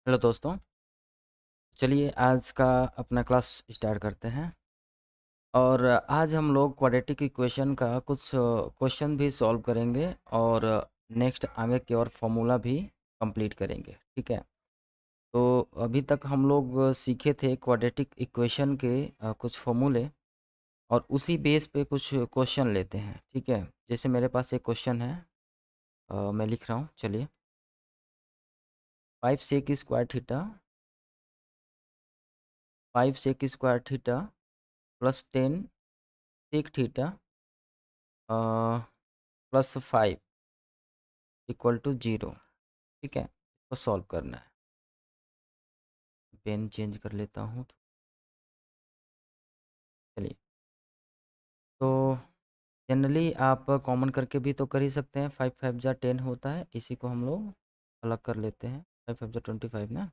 Hello दोस्तों, चलिए आज का अपना क्लास स्टार्ट करते हैं। और आज हम लोग क्वाड्रेटिक इक्वेशन का कुछ क्वेश्चन भी सॉल्व करेंगे और नेक्स्ट आगे की और फॉर्मूला भी कंप्लीट करेंगे। ठीक है, तो अभी तक हम लोग सीखे थे क्वाड्रेटिक इक्वेशन के कुछ फॉर्मूले, और उसी बेस पे कुछ क्वेश्चन लेते हैं। ठीक है, जैसे मेरे पास एक क्वेश्चन है, मैं लिख रहा हूँ। चलिए, 5 sec square theta, 5 sec square theta plus 10 sec theta plus 5 equal to 0। ठीक है, इसको सॉल्व करना है। पेन चेंज कर लेता हूँ। चलिए, तो जनरली आप कॉमन करके भी तो कर ही सकते हैं। 5 5 जा 10 होता है, इसी को हम लोग अलग कर लेते हैं। 5 5 जा 25 ना,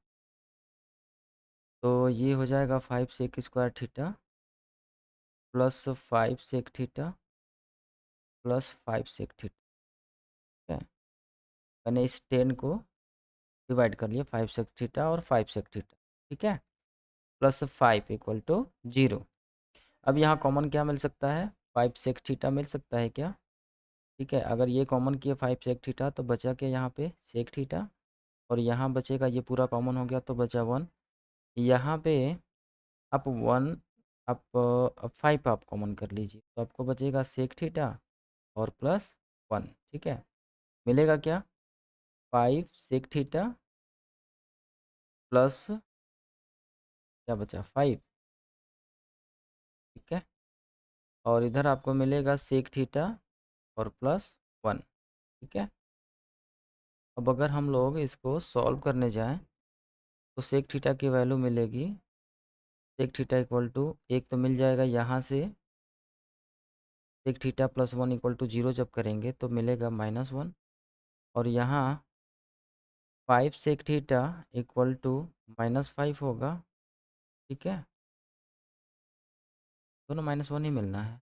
तो ये हो जाएगा 5 sec square theta plus 5 sec theta plus 5 sec theta. ठीक है, मैंने इस 10 को डिवाइड कर लिया, 5 सेक थीटा और 5 सेक थीटा। ठीक है, प्लस 5 इक्वल टू 0। अब यहाँ कॉमन क्या मिल सकता है? 5 सेक थीटा मिल सकता है क्या? ठीक है, अगर ये कॉमन किए 5 सेक थीटा तो बचा क्या यहाँ पे? Sec theta. और यहाँ बचेगा, ये पूरा कॉमन हो गया तो बचा 1। यहाँ पे आप 1, आप 5 आप कॉमन कर लीजिए तो आपको बचेगा सेक थीटा और प्लस 1। ठीक है, मिलेगा क्या? 5 सेक थीटा प्लस क्या बचा? 5। ठीक है, और इधर आपको मिलेगा सेक थीटा और प्लस 1। ठीक है, अब अगर हम लोग इसको सॉल्व करने जाएं तो सेक थीटा की वैल्यू मिलेगी, सेक थीटा इक्वल टू, एक तो मिल जाएगा यहाँ से, sec theta plus 1 equal to 0 जब करेंगे तो मिलेगा -1। और यहाँ 5 सेक थीटा इक्वल टू -5 होगा। ठीक है, दोनों -1 ही मिलना है।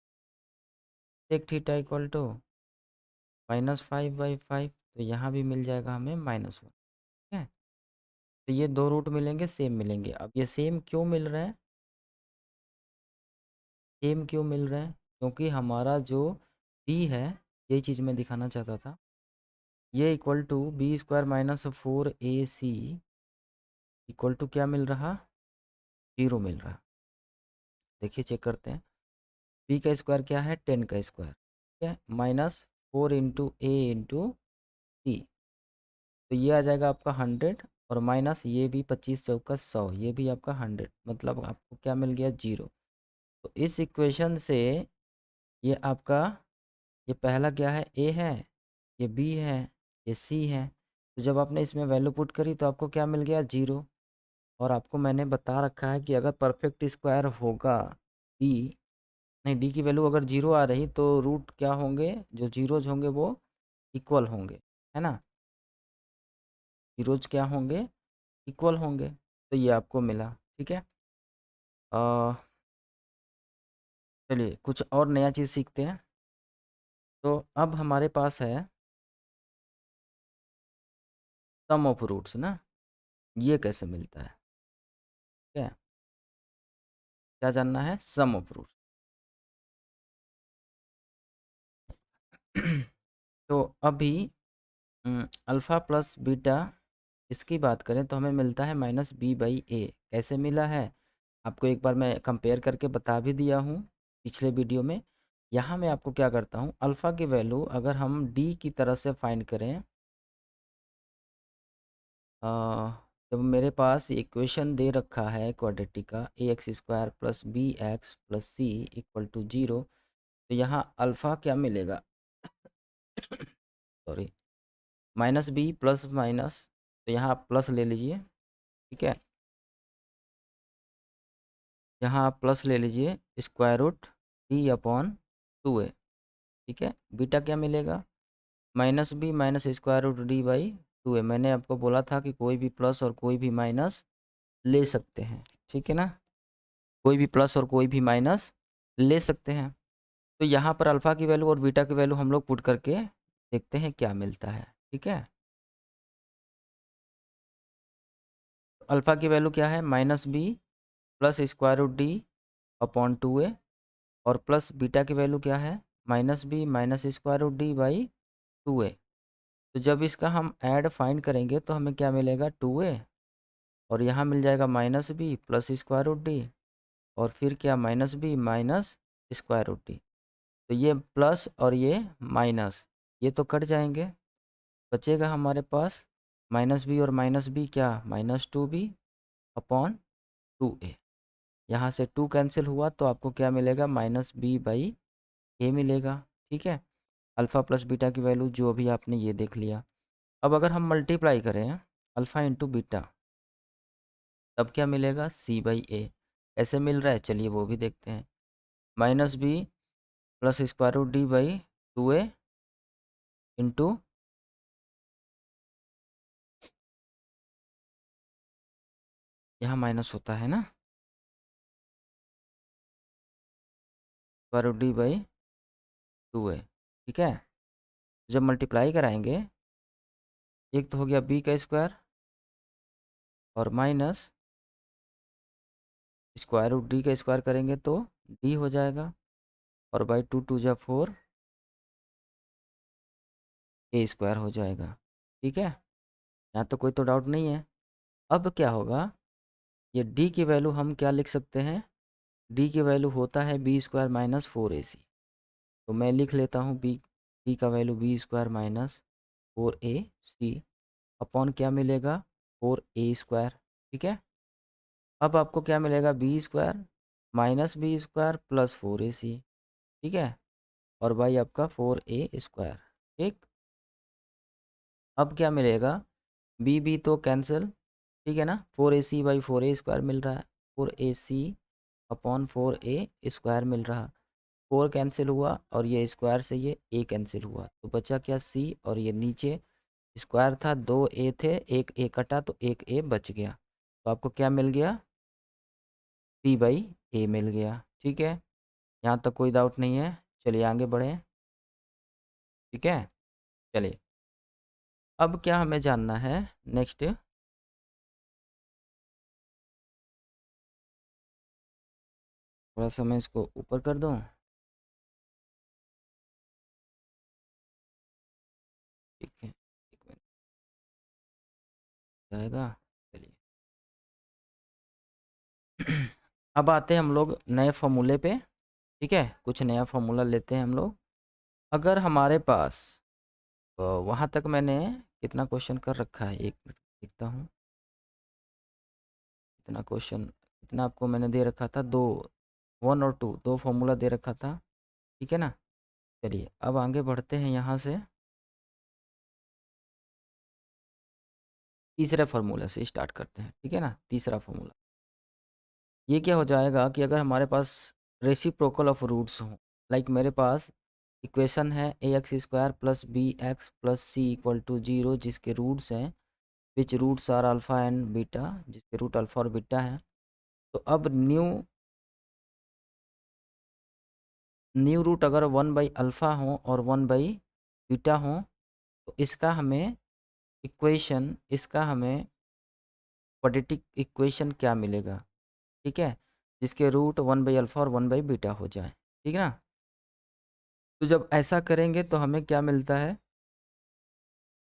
सेक थीटा इक्वल टू -5/5, तो यहाँ भी मिल जाएगा हमें -1। ठीक है, तो ये दो रूट मिलेंगे, सेम मिलेंगे। अब ये सेम क्यों मिल रहा है? सेम क्यों मिल रहा है? क्योंकि हमारा जो बी है, यही चीज़ मैं दिखाना चाहता था, ये equal to b² - 4ac equal to क्या मिल रहा? 0 मिल रहा। देखिए, चेक करते हैं। बी का स्क्वायर क्या है? 10 का स्क्वायर। ठीक है, -4 इंटू ए इंटू सी, तो ये आ जाएगा आपका 100। और माइनस ये भी 25 चौका 100, ये भी आपका 100, मतलब आपको क्या मिल गया? 0। तो इस इक्वेशन से ये आपका, ये पहला क्या है? ए है, ये बी है, ये सी है। तो जब आपने इसमें वैल्यू पुट करी तो आपको क्या मिल गया? 0। और आपको मैंने बता रखा है कि अगर परफेक्ट स्क्वायर होगा डी, नहीं, डी की वैल्यू अगर 0 आ रही तो रूट क्या होंगे? जो जीरोज होंगे वो इक्वल होंगे, है ना? जीरोज क्या होंगे? इक्वल होंगे। तो ये आपको मिला। ठीक है, अ, चलिए कुछ और नया चीज़ सीखते हैं। तो अब हमारे पास है सम ऑफ रूट्स ना, ये कैसे मिलता है? ठीक है, क्या जानना है? सम ऑफ रूट्स। तो अभी अल्फ़ा प्लस बीटा, इसकी बात करें तो हमें मिलता है -b/a। कैसे मिला है? आपको एक बार मैं कंपेयर करके बता भी दिया हूँ पिछले वीडियो में। यहाँ मैं आपको क्या करता हूँ, अल्फ़ा की वैल्यू अगर हम डी की तरह से फाइंड करें, अ, जब मेरे पास इक्वेशन दे रखा है क्वाड्रेटिक का, ax² plus B X plus C equal to 0, तो यहाँ अल्फ़ा क्या मिलेगा? सॉरी, -b प्लस माइनस, तो यहाँ आप प्लस ले लीजिए। ठीक है, यहाँ आप प्लस ले लीजिए, स्क्वायर रूट d/2a। ठीक है, बीटा क्या मिलेगा? -b minus square root d/2a। मैंने आपको बोला था कि कोई भी प्लस और कोई भी माइनस ले सकते हैं। ठीक है ना, कोई भी प्लस और कोई भी माइनस ले सकते हैं। तो यहाँ पर अल्फ़ा की वैल्यू और बीटा की वैल्यू हम लोग पुट करके देखते हैं क्या मिलता है। ठीक है, अल्फ़ा की वैल्यू क्या है, -b plus square root D upon 2a, और प्लस बीटा की वैल्यू क्या है, -b minus square root D by 2a। तो जब इसका हम ऐड फाइंड करेंगे तो हमें क्या मिलेगा, 2a, और यहाँ मिल जाएगा -b plus square root D, और फिर क्या, -b minus square root D. तो ये प्लस और ये माइनस, ये तो कट जाएंगे, बचेगा हमारे पास -b और -b क्या, -2b अपॉन 2a। यहाँ से 2 कैंसिल हुआ तो आपको क्या मिलेगा, -b बाई a मिलेगा। ठीक है, अल्फ़ा प्लस बीटा की वैल्यू जो अभी आपने ये देख लिया। अब अगर हम मल्टीप्लाई करें अल्फ़ा इंटू बीटा, तब क्या मिलेगा, c बाई ए। ऐसे मिल रहा है, चलिए वो भी देखते हैं। -b plus square root D by 2a into, यहाँ माइनस होता है ना, square root D by 2a। ठीक है, जब मल्टीप्लाई कराएंगे, एक तो हो गया b का स्क्वायर और माइनस स्क्वायर रूट डी का स्क्वायर करेंगे तो d हो जाएगा, और बाई 2 2 जा 4 a स्क्वायर हो जाएगा। ठीक है, यहाँ तो कोई तो डाउट नहीं है। अब क्या होगा, ये d की वैल्यू हम क्या लिख सकते हैं, d की वैल्यू होता है b स्क्वायर माइनस 4ac। तो मैं लिख लेता हूँ d का value b square minus 4ac upon क्या मिलेगा, 4a स्क्वायर। ठीक है, अब आपको क्या मिलेगा, b square minus b square plus 4ac। ठीक है, और बाई आपका 4a स्क्वायर। ठीक, अब क्या मिलेगा, b तो कैंसिल, ठीक है ना, 4ac बाई 4a स्क्वायर मिल रहा है, 4ac अपॉन 4a स्क्वायर मिल रहा, 4 कैंसिल हुआ और ये स्क्वायर से ये a कैंसिल हुआ, तो बचा क्या, c, और ये नीचे स्क्वायर था, 2a थे, एक a कटा तो एक a बच गया, तो आपको क्या मिल गया, c बाई a मिल गया। ठीक है, यहाँ तक कोई डाउट नहीं है, चलिए आगे बढ़ें। ठीक है, चलिए अब क्या हमें जानना है नेक्स्ट, थोड़ा सा मैं इसको ऊपर कर दूँ। ठीक है, एक मिनट जाएगा, चलिए। अब आते हैं हम लोग नए फॉर्मूले पे। ठीक है, कुछ नया फॉर्मूला लेते हैं हम लोग। अगर हमारे पास वहाँ तक मैंने कितना क्वेश्चन कर रखा है, एक मिनट देखता हूँ, कितना क्वेश्चन, कितना आपको मैंने दे रखा था, दो, 1 और 2, दो फॉर्मूला दे रखा था। ठीक है ना, चलिए अब आगे बढ़ते हैं, यहाँ से तीसरे फार्मूले से स्टार्ट करते हैं। ठीक है ना, तीसरा फार्मूला ये क्या हो जाएगा कि अगर हमारे पास रेसिप्रोकल ऑफ रूट्स हों, लाइक मेरे पास इक्वेशन है A X square plus B X plus C equal to 0, जिसके रूट्स हैं, which roots are alpha and beta, जिसके रूट अल्फ़ा और बीटा हैं। तो अब न्यू रूट अगर 1/अल्फ़ा हो और 1/बीटा हो, तो इसका हमें क्वाड्रेटिक इक्वेशन क्या मिलेगा। ठीक है, जिसके रूट 1/अल्फ़ा और 1/बीटा हो जाए। ठीक है ना, तो जब ऐसा करेंगे तो हमें क्या मिलता है,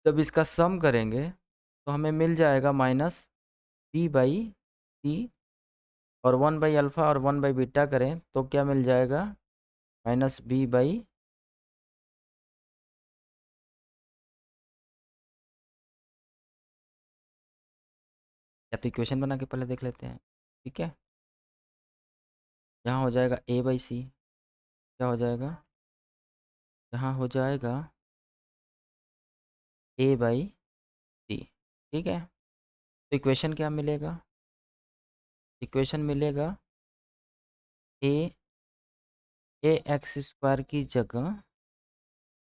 जब इसका सम करेंगे तो हमें मिल जाएगा -b/c, और 1/अल्फ़ा और 1/बीटा करें तो क्या मिल जाएगा, -b/, या तो इक्वेशन बना के पहले देख लेते हैं। ठीक है, यहाँ हो जाएगा a/c, क्या हो जाएगा, यहाँ हो जाएगा a/c। ठीक है, तो इक्वेशन क्या मिलेगा, इक्वेशन मिलेगा ए एक्स स्क्वायर की जगह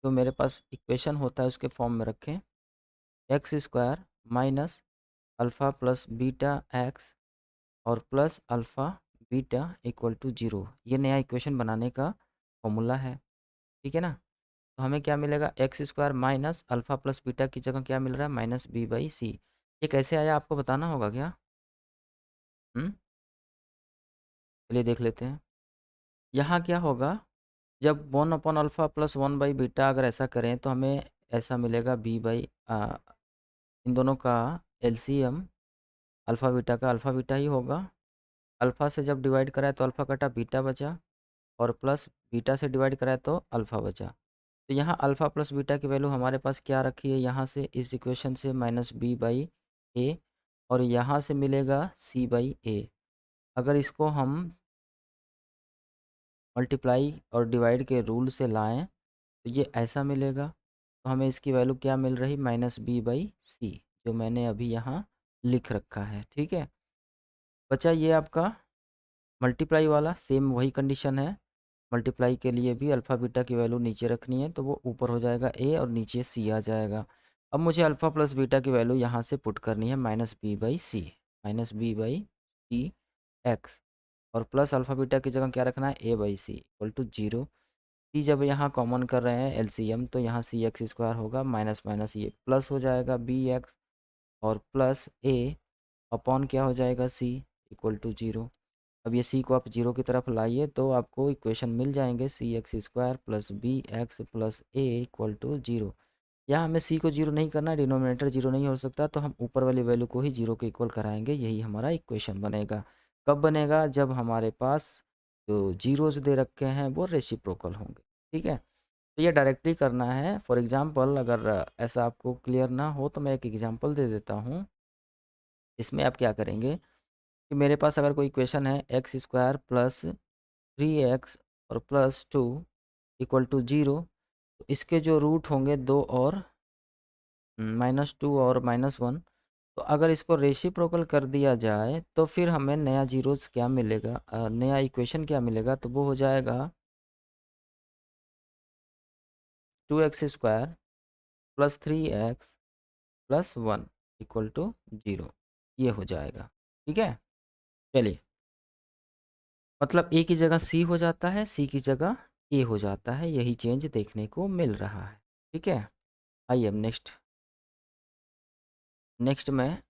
जो मेरे पास इक्वेशन होता है उसके फॉर्म में रखें, X square minus alpha plus beta X और plus alpha beta equal to 0। ये नया इक्वेशन बनाने का फॉर्मूला है। ठीक है ना, तो हमें क्या मिलेगा, X square minus alpha plus beta की जगह क्या मिल रहा है, -b/c। ये कैसे आया आपको बताना होगा क्या। चलिए देख लेते हैं। यहाँ क्या होगा, जब 1/अल्फ़ा प्लस 1/बीटा अगर ऐसा करें तो हमें ऐसा मिलेगा इन दोनों का एलसीएम अल्फ़ा बीटा का अल्फ़ा बीटा ही होगा। अल्फ़ा से जब डिवाइड कराए तो अल्फ़ा कटा बीटा बचा, और प्लस बीटा से डिवाइड कराए तो अल्फ़ा बचा। तो यहाँ अल्फ़ा प्लस बीटा की वैल्यू हमारे पास क्या रखी है, यहाँ से इस इक्वेशन से -b/a, और यहाँ से मिलेगा c/a। अगर इसको हम मल्टीप्लाई और डिवाइड के रूल से लाएं तो ये ऐसा मिलेगा। तो हमें इसकी वैल्यू क्या मिल रही, -b/c, जो मैंने अभी यहाँ लिख रखा है। ठीक है, बचा ये आपका मल्टीप्लाई वाला, सेम वही कंडीशन है। मल्टीप्लाई के लिए भी अल्फ़ा बीटा की वैल्यू नीचे रखनी है, तो वो ऊपर हो जाएगा a और नीचे c आ जाएगा। अब मुझे अल्फ़ा प्लस बीटा की वैल्यू यहाँ से पुट करनी है, -b/c, -b/c x, और प्लस अल्फ़ा बीटा की जगह क्या रखना है, a/c इक्वल टू 0। सी जब यहाँ कॉमन कर रहे हैं एलसीएम, तो यहाँ सी एक्स स्क्वायर होगा, माइनस माइनस ये प्लस हो जाएगा बी एक्स, और प्लस ए अपॉन क्या हो जाएगा, सी इक्वल टू 0। अब ये सी को आप 0 की तरफ लाइए तो आपको इक्वेशन मिल जाएंगे, C X square plus B X plus A equal to 0। यहाँ हमें सी को 0 नहीं करना, डिनोमिनेटर 0 नहीं हो सकता, तो हम ऊपर वाली वैल्यू को ही 0 के इक्वल कराएंगे। यही हमारा इक्वेशन बनेगा। कब बनेगा, जब हमारे पास जो जीरोज दे रखे हैं वो रेसिप्रोकल होंगे। ठीक है, तो ये डायरेक्टली करना है। फॉर एग्जांपल अगर ऐसा आपको क्लियर ना हो तो मैं एक एग्जांपल दे देता हूँ। इसमें आप क्या करेंगे कि मेरे पास अगर कोई इक्वेशन है एक्स स्क्वायर प्लस 3x और प्लस 2 इक्वल टू 0, तो इसके जो रूट होंगे 2 और -2 और -1, तो अगर इसको रेसिप्रोकल कर दिया जाए तो फिर हमें नया जीरोस क्या मिलेगा, नया इक्वेशन क्या मिलेगा, तो वो हो जाएगा 2x² plus 3x plus 1 equal to 0, ये हो जाएगा। ठीक है, चलिए, मतलब ए की जगह सी हो जाता है, सी की जगह ए हो जाता है, यही चेंज देखने को मिल रहा है। ठीक है, आइए अब नेक्स्ट नेक्स्ट मैं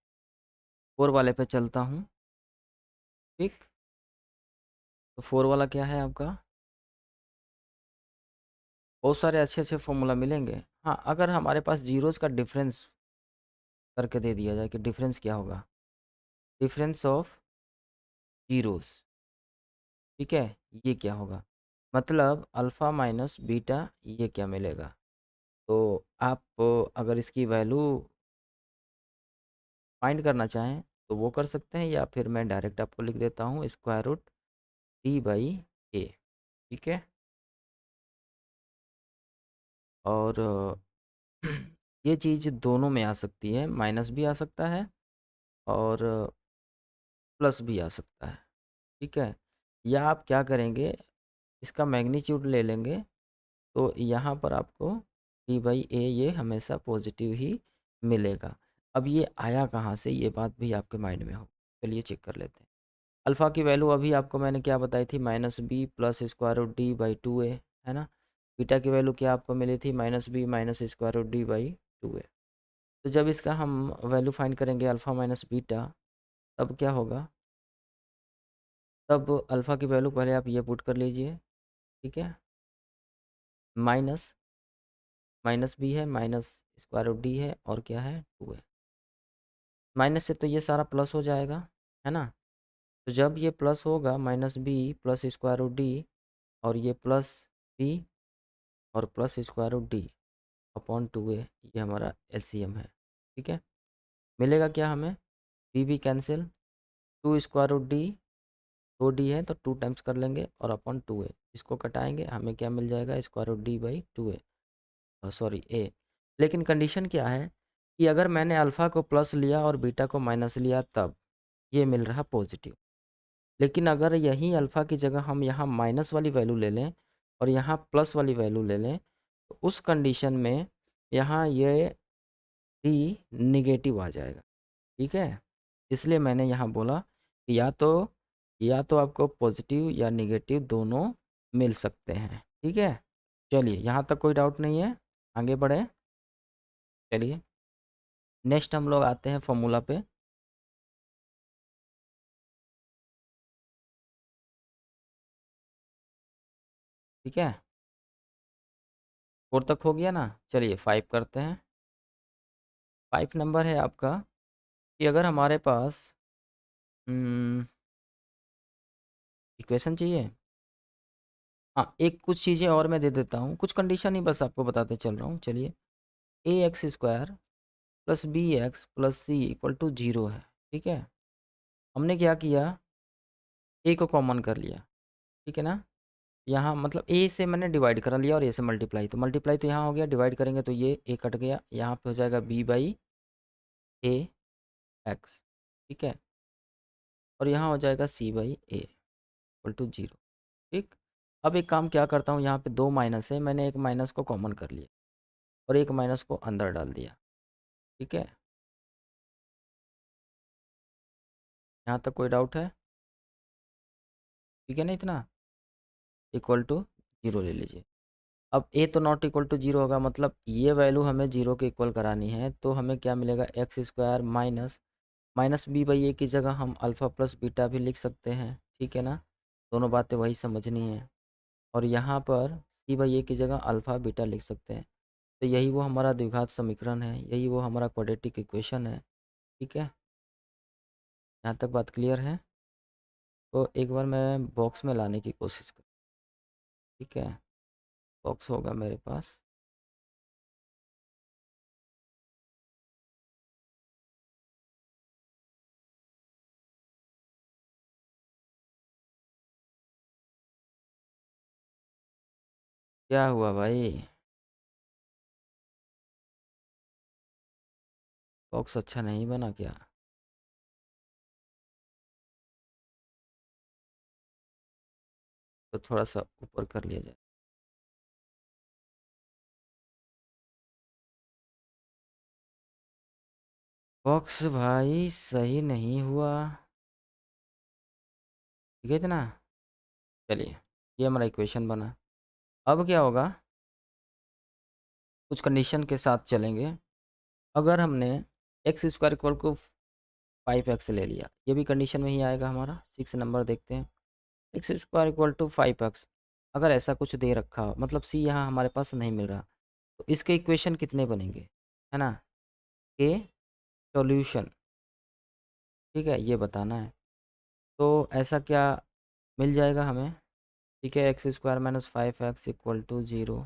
4 वाले पे चलता हूँ। ठीक, तो 4 वाला क्या है आपका, बहुत सारे अच्छे अच्छे फॉर्मूला मिलेंगे। हाँ, अगर हमारे पास जीरोज़ का डिफरेंस करके दे दिया जाए कि डिफरेंस क्या होगा, डिफरेंस ऑफ जीरोज़। ठीक है, ये क्या होगा, मतलब अल्फ़ा माइनस बीटा, ये क्या मिलेगा। तो आप अगर इसकी वैल्यू फाइंड करना चाहें तो वो कर सकते हैं, या फिर मैं डायरेक्ट आपको लिख देता हूँ स्क्वायर रूट d/a। ठीक है, और ये चीज़ दोनों में आ सकती है, माइनस भी आ सकता है और प्लस भी आ सकता है। ठीक है, या आप क्या करेंगे, इसका मैग्नीट्यूड ले लेंगे, तो यहाँ पर आपको d/a ये हमेशा पॉजिटिव ही मिलेगा। अब ये आया कहाँ से, ये बात भी आपके माइंड में हो। चलिए चेक कर लेते हैं। अल्फ़ा की वैल्यू अभी आपको मैंने क्या बताई थी, -b plus square root d/2a, है ना। बीटा की वैल्यू क्या आपको मिली थी, -b minus square root d/2a। तो जब इसका हम वैल्यू फाइंड करेंगे अल्फ़ा माइनस बीटा, तब क्या होगा, तब अल्फ़ा की वैल्यू पहले आप ये पुट कर लीजिए। ठीक है, माइनस माइनस बी है, माइनस स्क्वायर रूट डी है, और क्या है, 2 है। माइनस से तो ये सारा प्लस हो जाएगा, है ना। तो जब ये प्लस होगा, -b plus square root D, और ये प्लस बी और plus square root D upon 2a, ये हमारा एलसीएम है। ठीक है, मिलेगा क्या हमें, B cancel, 2 square root D, 2d है तो 2 टाइम्स कर लेंगे, और अपॉन 2a, इसको कटाएंगे, हमें क्या मिल जाएगा, square root d/2a, sorry a। लेकिन कंडीशन क्या है कि अगर मैंने अल्फ़ा को प्लस लिया और बीटा को माइनस लिया, तब ये मिल रहा पॉजिटिव। लेकिन अगर यही अल्फ़ा की जगह हम यहाँ माइनस वाली वैल्यू ले लें और यहाँ प्लस वाली वैल्यू ले लें, तो उस कंडीशन में यहाँ ये डी निगेटिव आ जाएगा। ठीक है, इसलिए मैंने यहाँ बोला कि या तो आपको पॉजिटिव या निगेटिव दोनों मिल सकते हैं। ठीक है, चलिए, यहाँ तक कोई डाउट नहीं है, आगे बढ़े। चलिए, नेक्स्ट हम लोग आते हैं फॉर्मूला पे। ठीक है, 4 तक हो गया ना। चलिए 5 करते हैं। 5 नंबर है आपका कि अगर हमारे पास इक्वेशन चाहिए। हाँ, एक कुछ चीज़ें और मैं दे देता हूँ, कुछ कंडीशन ही बस आपको बताते चल रहा हूँ। चलिए, A X square plus B X plus C equal to 0 है। ठीक है, हमने क्या किया, ए को कॉमन कर लिया। ठीक है ना, यहाँ मतलब ए से मैंने डिवाइड करा लिया और ए से मल्टीप्लाई, तो मल्टीप्लाई तो यहाँ हो गया, डिवाइड करेंगे तो ये ए कट गया, यहाँ पे हो जाएगा बी बाई ए एक्स। ठीक है, और यहाँ हो जाएगा सी बाई ए इक्वल टू 0। ठीक, अब एक काम क्या करता हूँ, यहाँ पे 2 माइनस है, मैंने एक माइनस को कॉमन कर लिया और एक माइनस को अंदर डाल दिया। ठीक है, यहाँ तक कोई डाउट है? ठीक है ना, इतना इक्वल टू 0 ले लीजिए। अब ए तो नॉट इक्वल टू 0 होगा, मतलब ये वैल्यू हमें 0 के इक्वल करानी है, तो हमें क्या मिलेगा, X square minus minus B by A की जगह हम अल्फ़ा प्लस बीटा भी लिख सकते हैं। ठीक है ना, दोनों बातें वही समझनी है। और यहाँ पर सी बाई ए की जगह अल्फ़ा बीटा लिख सकते हैं। तो यही वो हमारा द्विघात समीकरण है, यही वो हमारा क्वाड्रेटिक इक्वेशन है। ठीक है, यहाँ तक बात क्लियर है? तो एक बार मैं बॉक्स में लाने की कोशिश कर। ठीक है, बॉक्स होगा मेरे पास। क्या हुआ भाई, बॉक्स अच्छा नहीं बना क्या? तो थोड़ा सा ऊपर कर लिया जाए। बॉक्स भाई सही नहीं हुआ। ठीक है इतना। चलिए, ये हमारा इक्वेशन बना। अब क्या होगा, कुछ कंडीशन के साथ चलेंगे। अगर हमने एक्स स्क्वायर इक्वल को 5x ले लिया, ये भी कंडीशन में ही आएगा हमारा। 6 नंबर देखते हैं, x square equal to 5x। अगर ऐसा कुछ दे रखा हो, मतलब सी यहाँ हमारे पास नहीं मिल रहा, तो इसके इक्वेशन कितने बनेंगे, है ना, के सॉल्यूशन। ठीक है, ये बताना है। तो ऐसा क्या मिल जाएगा हमें। ठीक है, X square minus 5x equal to 0।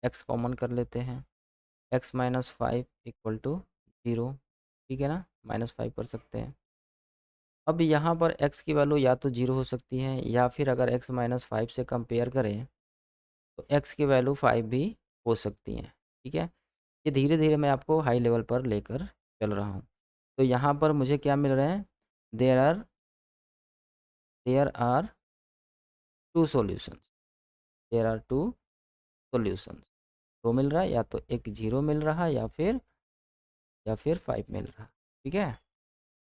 X common कर लेते हैं, एक्स माइनस 5 इक्वल टू 0। ठीक है ना, -5 कर सकते हैं। अब यहाँ पर x की वैल्यू या तो 0 हो सकती है, या फिर अगर x -5 से कंपेयर करें तो x की वैल्यू 5 भी हो सकती हैं। ठीक है, ये धीरे धीरे मैं आपको हाई लेवल पर लेकर चल रहा हूँ। तो यहाँ पर मुझे क्या मिल रहे हैं, there are there are two solutions, there are two solutions. तो मिल रहा है, या तो एक 0 मिल रहा है, या फिर 5 मिल रहा। ठीक है,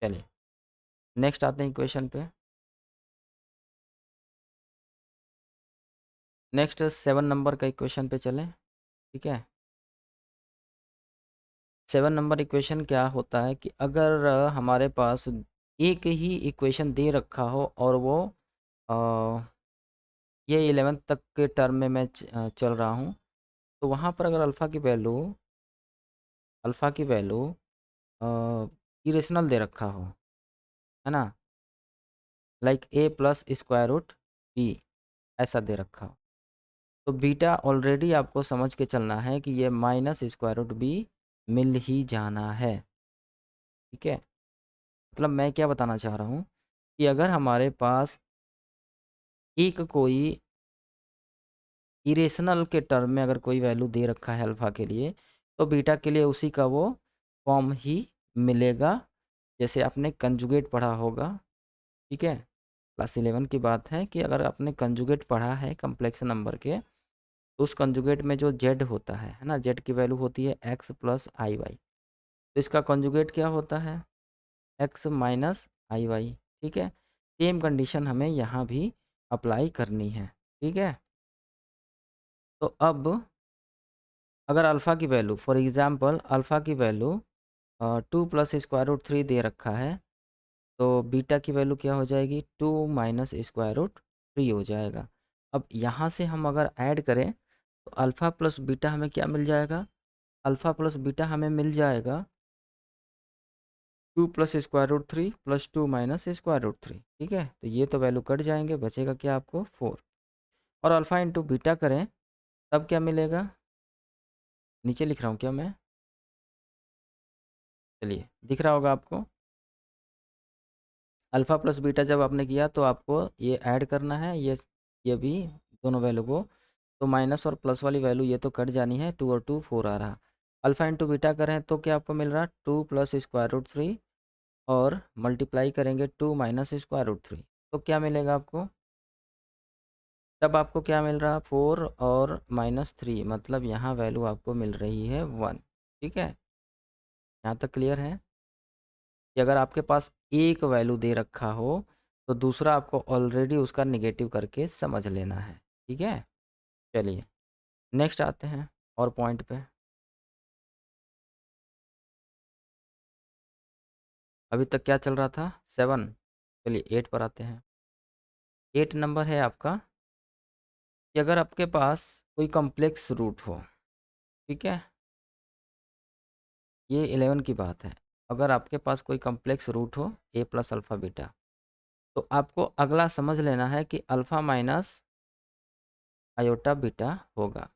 चलिए नेक्स्ट आते हैं इक्वेशन पे। नेक्स्ट 7 नंबर का इक्वेशन पे चलें। ठीक है, 7 नंबर इक्वेशन क्या होता है कि अगर हमारे पास एक ही इक्वेशन दे रखा हो और वो अ, ये 11th तक के टर्म में मैं चल रहा हूँ, तो वहाँ पर अगर अल्फ़ा की वैल्यू इरेशनल दे रखा हो, है ना, like A plus square root B, ऐसा दे रखा हो, तो बीटा ऑलरेडी आपको समझ के चलना है कि ये माइनस स्क्वायर रूट बी मिल ही जाना है। ठीक है, मतलब मैं क्या बताना चाह रहा हूँ कि अगर हमारे पास एक कोई इरेशनल के टर्म में अगर कोई वैल्यू दे रखा है अल्फ़ा के लिए, तो बीटा के लिए उसी का वो फॉर्म ही मिलेगा। जैसे आपने कंजुगेट पढ़ा होगा। ठीक है, क्लास 11 की बात है कि अगर आपने कंजुगेट पढ़ा है कम्प्लेक्स नंबर के, तो उस कंजुगेट में जो जेड होता है ना, जेड की वैल्यू होती है एक्स प्लस आई वाई, तो इसका कंजुगेट क्या होता है, एक्स माइनस आई वाई। ठीक है, सेम कंडीशन हमें यहाँ भी अप्लाई करनी है। ठीक है, तो अब अगर अल्फ़ा की वैल्यू, फॉर एग्ज़ाम्पल अल्फ़ा की वैल्यू 2 प्लस स्क्वायर रूट 3 दे रखा है, तो बीटा की वैल्यू क्या हो जाएगी, 2 माइनस स्क्वायर रूट 3 हो जाएगा। अब यहाँ से हम अगर ऐड करें तो अल्फ़ा प्लस बीटा हमें क्या मिल जाएगा, अल्फ़ा प्लस बीटा हमें मिल जाएगा 2 plus square root 3 plus 2 minus square root 3। ठीक है, तो ये तो वैल्यू कट जाएंगे, बचेगा क्या आपको 4। और अल्फ़ा इंटू बीटा करें तब क्या मिलेगा, नीचे लिख रहा हूँ क्या मैं, चलिए दिख रहा होगा आपको। अल्फ़ा प्लस बीटा जब आपने किया तो आपको ये ऐड करना है, ये भी दोनों वैल्यू को, तो माइनस और प्लस वाली वैल्यू ये तो कट जानी है, 2 और 2 4 आ रहा। अल्फ़ा इंटू बीटा करें तो क्या आपको मिल रहा, 2 प्लस स्क्वायर रूट 3 और मल्टीप्लाई करेंगे 2 माइनस स्क्वायर रूट 3, तो क्या मिलेगा आपको, तब आपको क्या मिल रहा 4 और -3, मतलब यहाँ वैल्यू आपको मिल रही है 1। ठीक है, यहाँ तक क्लियर है कि अगर आपके पास एक वैल्यू दे रखा हो तो दूसरा आपको ऑलरेडी उसका निगेटिव करके समझ लेना है। ठीक है, चलिए नेक्स्ट आते हैं और पॉइंट पे। अभी तक क्या चल रहा था 7, चलिए 8 पर आते हैं। 8 नंबर है आपका कि अगर आपके पास कोई कॉम्प्लेक्स रूट हो, ठीक है, ये 11 की बात है, अगर आपके पास कोई कॉम्प्लेक्स रूट हो ए प्लस अल्फ़ा बीटा, तो आपको अगला समझ लेना है कि अल्फ़ा माइनस आयोटा बीटा होगा।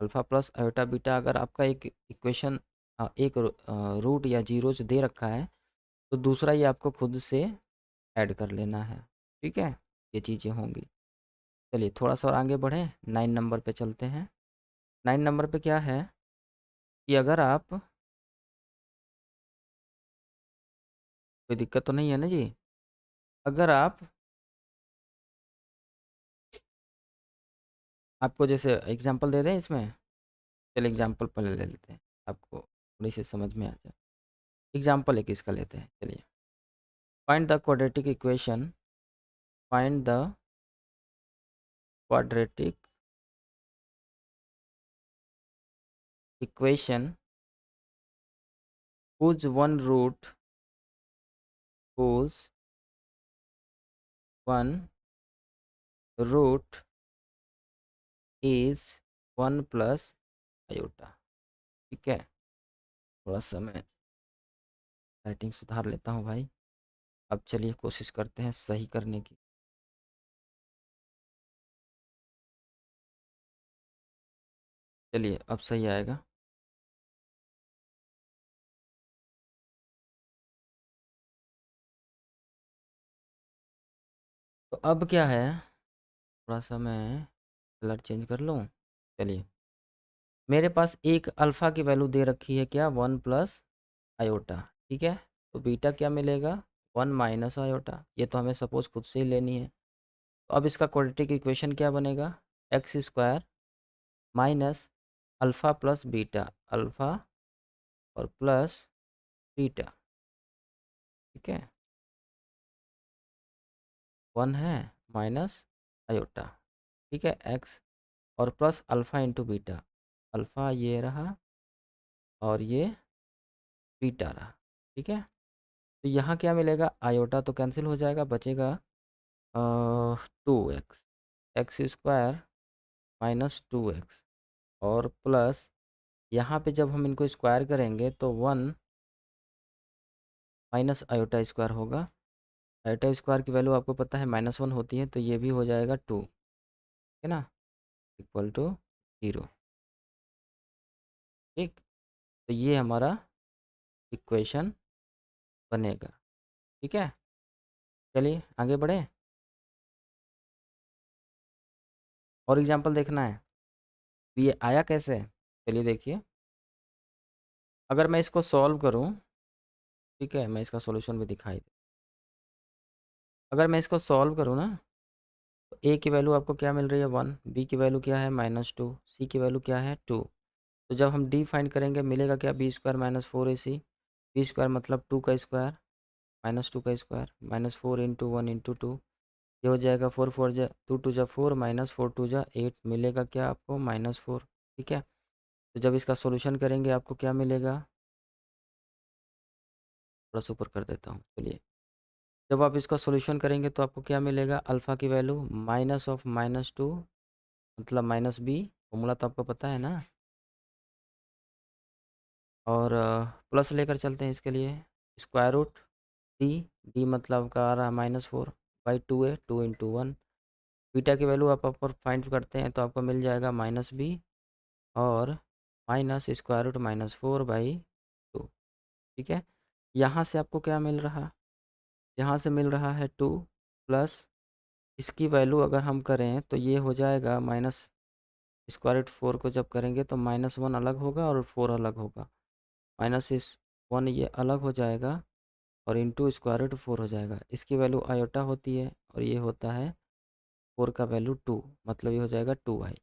अल्फ़ा प्लस आयोटा बीटा अगर आपका एक इक्वेशन एक रूट या जीरोज दे रखा है तो दूसरा ये आपको खुद से ऐड कर लेना है। ठीक है, ये चीज़ें होंगी। चलिए थोड़ा सा और आगे बढ़ें, 9 नंबर पे चलते हैं। 9 नंबर पे क्या है कि अगर आप, कोई दिक्कत तो नहीं है ना जी, अगर आप, आपको जैसे एग्जांपल दे दें इसमें, चलिए एग्जांपल पहले ले लेते हैं, आपको थोड़ी सी समझ में आ जाए। एग्जांपल एक इसका लेते हैं, चलिए। Find the quadratic equation, find the quadratic equation whose one root, whose one root is 1 plus iota. ठीक है, थोड़ा सा मैं राइटिंग सुधार लेता हूँ भाई। अब चलिए कोशिश करते हैं सही करने की। चलिए अब सही आएगा। तो अब क्या है, थोड़ा सा मैं कलर चेंज कर लूँ। चलिए, मेरे पास एक अल्फ़ा की वैल्यू दे रखी है क्या, 1 प्लस आयोटा। ठीक है, तो बीटा क्या मिलेगा, 1 माइनस आयोटा, ये तो हमें सपोज़ खुद से ही लेनी है। तो अब इसका क्वाड्रेटिक इक्वेशन क्या बनेगा, x square minus alpha plus beta, alpha और प्लस बीटा। ठीक है, 1 है माइनस आयोटा। ठीक है, एक्स और plus alpha into beta, alpha ये रहा और ये बीटा रहा। ठीक है, तो यहाँ क्या मिलेगा, आयोटा तो कैंसिल हो जाएगा, बचेगा 2x, x square minus 2x और प्लस, यहाँ पे जब हम इनको स्क्वायर करेंगे तो 1 माइनस आयोटा स्क्वायर होगा। आयोटा स्क्वायर की वैल्यू आपको पता है -1 होती है, तो ये भी हो जाएगा 2, है ना, इक्वल टू 0। ठीक, तो ये हमारा इक्वेशन बनेगा। ठीक है, चलिए आगे बढ़े और एग्जांपल देखना है। तो ये आया कैसे, चलिए देखिए। अगर मैं इसको सॉल्व करूं, ठीक है, मैं इसका सॉल्यूशन भी दिखाई दे, अगर मैं इसको सॉल्व करूं ना, तो ए की वैल्यू आपको क्या मिल रही है 1, बी की वैल्यू क्या है -2, सी की वैल्यू क्या है 2। तो जब हम डी फाइंड करेंगे मिलेगा क्या, B square minus 4ac, B square मतलब 2 का स्क्वायर -2 का स्क्वायर -4 इंटू 1 इंटू 2, ये हो जाएगा 4 4 जा 2 2 जा 4 -4 2 जा 8, मिलेगा क्या आपको -4। ठीक है, तो जब इसका सॉल्यूशन करेंगे आपको क्या मिलेगा, थोड़ा सा ऊपर कर देता हूँ, चलिए। जब आप इसका सॉल्यूशन करेंगे तो आपको क्या मिलेगा, अल्फ़ा की वैल्यू माइनस ऑफ -2 मतलब माइनस बी, फॉर्मूला तो आपको पता है ना। और प्लस लेकर चलते हैं इसके लिए, स्क्वायर रूट डी, डी मतलब का आ रहा है -4/2 है, 2 × 1। बीटा की वैल्यू आप ऊपर फाइंड करते हैं तो आपको मिल जाएगा -b और माइनस स्क्वायर रूट -4/2। ठीक है, यहाँ से आपको क्या मिल रहा, यहाँ से मिल रहा है 2 प्लस इसकी वैल्यू अगर हम करें तो ये हो जाएगा माइनस स्क्वायर रूट 4 को जब करेंगे तो -1 अलग होगा और 4 अलग होगा, माइनस इस 1 ये अलग हो जाएगा और इंटू स्क्वायर रूट 4 हो जाएगा। इसकी वैल्यू आयोटा होती है और ये होता है 4 का वैल्यू 2, मतलब ये हो जाएगा 2i।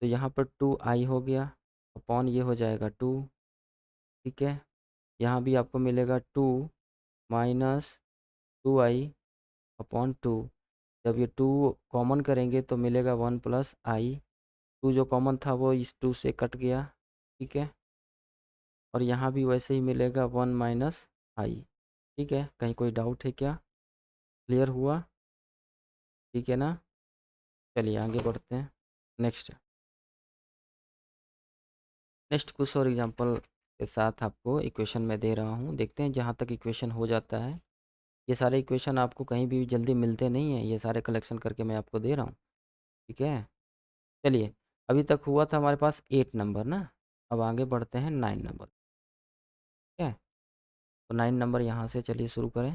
तो यहाँ पर 2i हो गया, अपॉन ये हो जाएगा 2। ठीक है, यहाँ भी आपको मिलेगा 2 माइनस 2i अपॉन 2। जब ये 2 कॉमन करेंगे तो मिलेगा 1 प्लस आई, 2 जो कॉमन था वो इस 2 से कट गया। ठीक है, और यहाँ भी वैसे ही मिलेगा 1 माइनस आई। ठीक है, कहीं कोई डाउट है क्या, क्लियर हुआ? ठीक है ना, चलिए आगे बढ़ते हैं। नेक्स्ट नेक्स्ट कुछ और एग्जांपल के साथ आपको इक्वेशन मैं दे रहा हूँ, देखते हैं जहाँ तक इक्वेशन हो जाता है। ये सारे इक्वेशन आपको कहीं भी जल्दी मिलते नहीं हैं, ये सारे कलेक्शन करके मैं आपको दे रहा हूँ। ठीक है, चलिए अभी तक हुआ था हमारे पास 8 नंबर ना, अब आगे बढ़ते हैं 9 नंबर। ठीक है, तो 9 नंबर यहाँ से चलिए शुरू करें।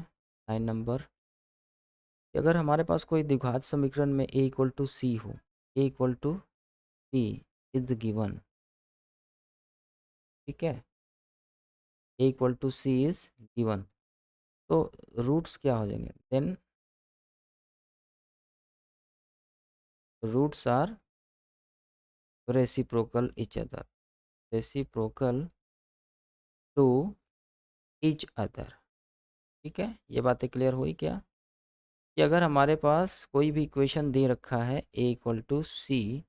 9 नंबर कि अगर हमारे पास कोई द्विघात समीकरण में a इक्वल टू सी हो, a equal to C is given. ठीक है, a equal to C is given, तो रूट्स क्या हो जाएंगे, then roots are reciprocal each other, reciprocal to each other. ठीक है, ये बातें क्लियर हुई क्या, कि अगर हमारे पास कोई भी इक्वेशन दे रखा है a इक्वल टू सी,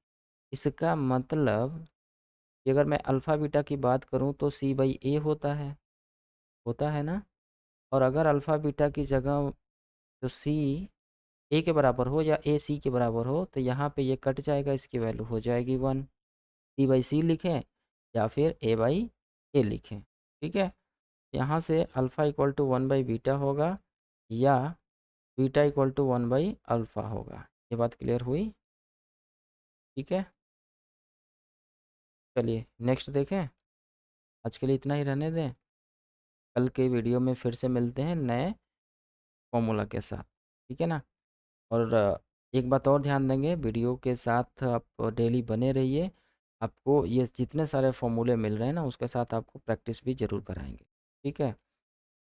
इसका मतलब कि अगर मैं अल्फ़ा बीटा की बात करूं तो c/a होता है ना। और अगर अल्फ़ा बीटा की जगह जो c a के बराबर हो या a c के बराबर हो तो यहाँ पे ये कट जाएगा, इसकी वैल्यू हो जाएगी 1। c/c लिखें या फिर a/a लिखें। ठीक है, यहाँ से अल्फ़ा इक्वल टू 1/बीटा होगा या बीटा इक्वल टू 1/अल्फ़ा होगा। ये बात क्लियर हुई? ठीक है, चलिए नेक्स्ट देखें। आज के लिए इतना ही रहने दें, कल के वीडियो में फिर से मिलते हैं नए फॉर्मूला के साथ। ठीक है ना, और एक बात और ध्यान देंगे, वीडियो के साथ आप डेली बने रहिए। आपको ये जितने सारे फॉर्मूले मिल रहे हैं ना उसके साथ आपको प्रैक्टिस भी ज़रूर कराएंगे। ठीक है,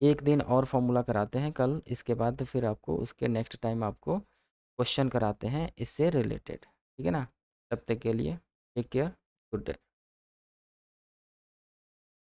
एक दिन और फॉर्मूला कराते हैं कल, इसके बाद फिर आपको उसके नेक्स्ट टाइम आपको क्वेश्चन कराते हैं इससे रिलेटेड। ठीक है ना, तब तक के लिए टेक केयर, गुड डे।